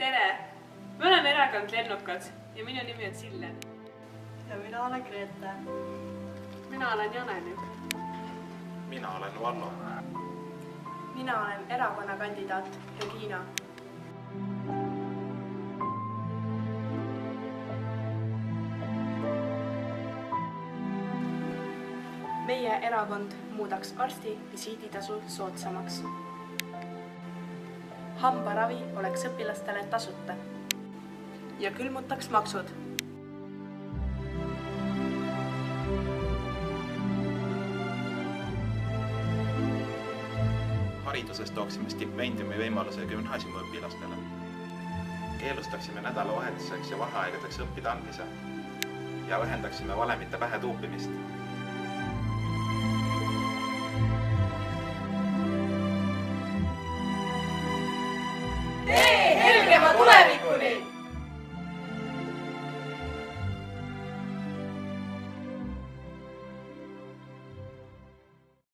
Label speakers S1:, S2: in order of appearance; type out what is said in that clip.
S1: Tere! Me oleme erakond Lennukad ja minu nimi on Sillen.
S2: Ja mina olen Grete.
S1: Mina olen Janeli.
S3: Mina olen Vallo.
S2: Mina olen erakonna kandidaat Regina. Meie erakond muudaks arsti visiiditasu soodsamaks. Hambaravi oleks õpilastele tasuta. Ja külmutaks maksud.
S3: Hariduses tooksime stipendiumi võimaluse gümnaasiumiõpilastele. Keelustaksime nädalavahetuseks ja vaheaegadeks õppida andmise ja vähendaksime valemite pähe tuupimist.
S2: Tee helgema tuleviku!